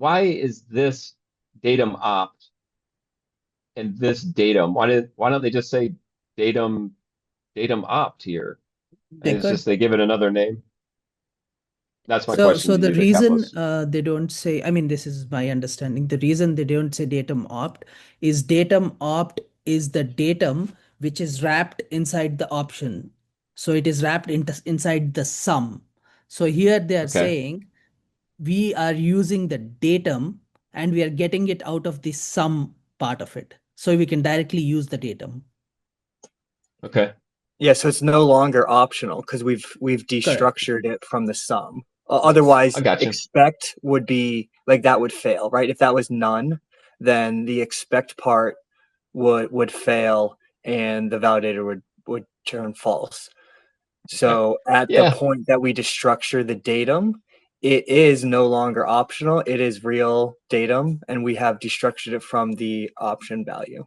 why is this datum opt and this datum? Why don't they just say datum opt here? They And it's could. just they give it another name. That's my question So to the you, the reason capitalist. they don't say, I mean, this is my understanding. The reason they don't say datum opt is datum opt is the datum which is wrapped inside the option. So it is wrapped inside the sum. So here they are Okay. saying we are using the datum and we are getting it out of the sum part of it. So we can directly use the datum. Okay. Yeah, so it's no longer optional because we've Correct. destructured it from the sum. I Otherwise, got you. expect would be like that would fail, right? If that was none, then the expect part would fail and the validator would turn false. Okay. So at the Yeah. point that we destructure the datum, it is no longer optional. It is real datum, and we have destructured it from the option value.